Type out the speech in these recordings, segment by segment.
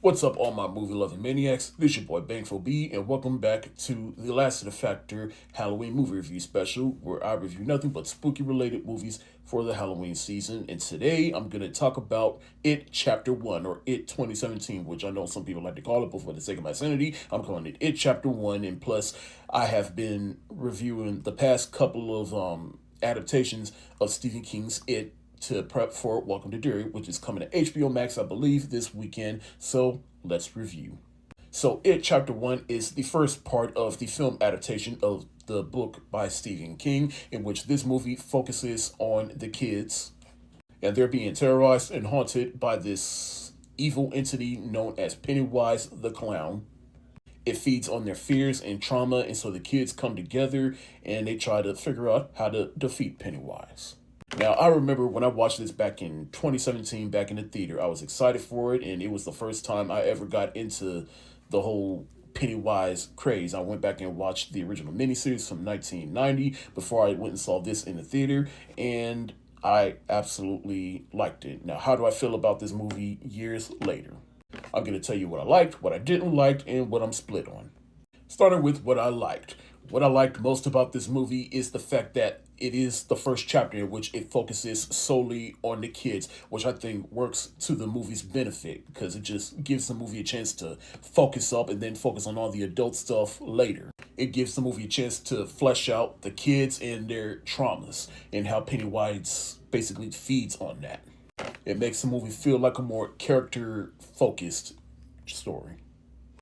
What's up, all my movie-loving maniacs? This is your boy Bangful B, and welcome back to the Lassiter Factor Halloween movie review special, where I review nothing but spooky-related movies for the Halloween season. And today, I'm going to talk about It Chapter 1, or It 2017, which I know some people like to call it, but for the sake of my sanity, I'm calling it It Chapter 1. And plus, I have been reviewing the past couple of adaptations of Stephen King's It to prep for Welcome to Derry, which is coming to HBO Max, I believe, this weekend. So let's review. So It Chapter 1 is the first part of the film adaptation of the book by Stephen King, in which this movie focuses on the kids, and they're being terrorized and haunted by this evil entity known as Pennywise the Clown. It feeds on their fears and trauma, and so the kids come together and they try to figure out how to defeat Pennywise. Now, I remember when I watched this back in 2017, back in the theater, I was excited for it, and it was the first time I ever got into the whole Pennywise craze. I went back and watched the original miniseries from 1990 before I went and saw this in the theater, and I absolutely liked it. Now, how do I feel about this movie years later? I'm going to tell you what I liked, what I didn't like, and what I'm split on. Starting with what I liked. What I liked most about this movie is the fact that it is the first chapter in which it focuses solely on the kids, which I think works to the movie's benefit because it just gives the movie a chance to focus up and then focus on all the adult stuff later. It gives the movie a chance to flesh out the kids and their traumas and how Pennywise basically feeds on that. It makes the movie feel like a more character-focused story.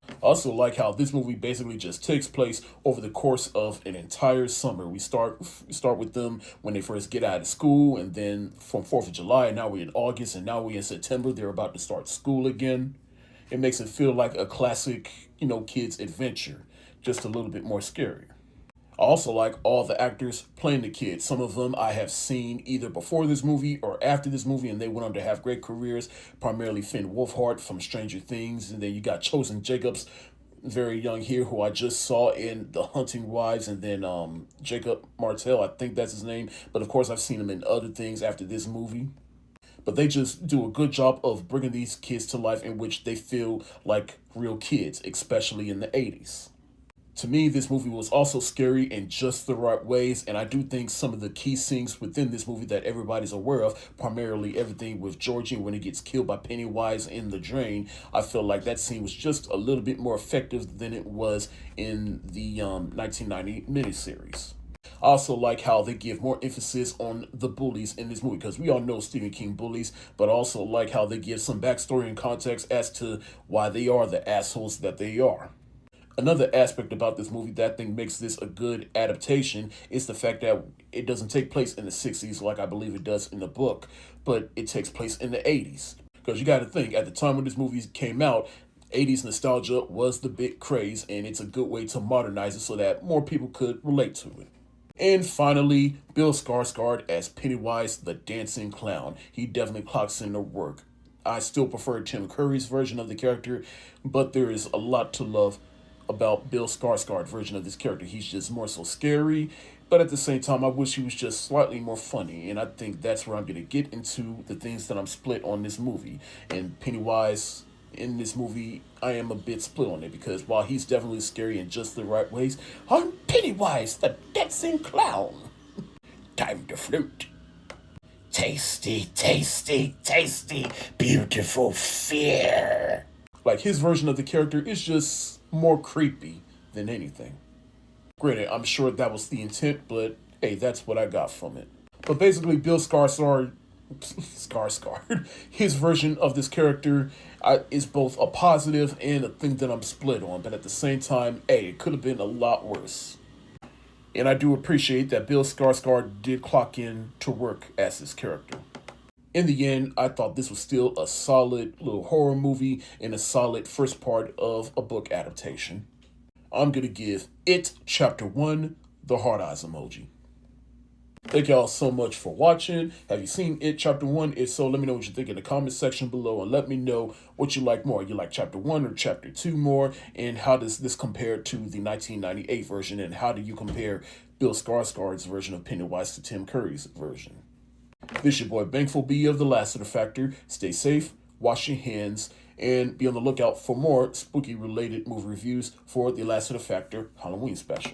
I also like how this movie basically just takes place over the course of an entire summer. We start with them when they first get out of school, and then from 4th of July, and now we're in August, and now we're in September. They're about to start school again. It makes it feel like a classic, kids' adventure, just a little bit more scary. I also like all the actors playing the kids. Some of them I have seen either before this movie or after this movie, and they went on to have great careers, primarily Finn Wolfhard from Stranger Things, and then you got Chosen Jacobs, very young here, who I just saw in The Hunting Wives, and then Jacob Martell, I think that's his name, but of course I've seen him in other things after this movie. But they just do a good job of bringing these kids to life in which they feel like real kids, especially in the 80s. To me, this movie was also scary in just the right ways, and I do think some of the key scenes within this movie that everybody's aware of, primarily everything with Georgie when he gets killed by Pennywise in the drain, I feel like that scene was just a little bit more effective than it was in the 1990 miniseries. I also like how they give more emphasis on the bullies in this movie, because we all know Stephen King bullies, but I also like how they give some backstory and context as to why they are the assholes that they are. Another aspect about this movie that I think makes this a good adaptation is the fact that it doesn't take place in the 60s like I believe it does in the book, but it takes place in the 80s. Because you got to think, at the time when this movie came out, 80s nostalgia was the big craze, and it's a good way to modernize it so that more people could relate to it. And finally, Bill Skarsgård as Pennywise the Dancing Clown. He definitely clocks in the work. I still prefer Tim Curry's version of the character, but there is a lot to love about Bill Skarsgård version of this character. He's just more so scary, but at the same time, I wish he was just slightly more funny, and I think that's where I'm going to get into the things that I'm split on this movie. And Pennywise in this movie, I am a bit split on it, because while he's definitely scary in just the right ways, I'm Pennywise, the dancing clown. Time to flute. Tasty, tasty, tasty, beautiful fear. Like, his version of the character is just more creepy than anything. Granted, I'm sure that was the intent, but hey, that's what I got from it. But basically, Bill Skarsgård, his version of this character is both a positive and a thing that I'm split on. But at the same time, hey, it could have been a lot worse. And I do appreciate that Bill Skarsgård did clock in to work as this character. In the end, I thought this was still a solid little horror movie and a solid first part of a book adaptation. I'm going to give It Chapter 1 the heart eyes emoji. Thank y'all so much for watching. Have you seen It Chapter 1? If so, let me know what you think in the comment section below, and let me know what you like more. You like Chapter 1 or Chapter 2 more? And how does this compare to the 1998 version? And how do you compare Bill Skarsgård's version of Pennywise to Tim Curry's version? This your boy Bankful B of the Lassiter Factor. Stay safe, wash your hands, and be on the lookout for more spooky related movie reviews for the Lassiter Factor Halloween special.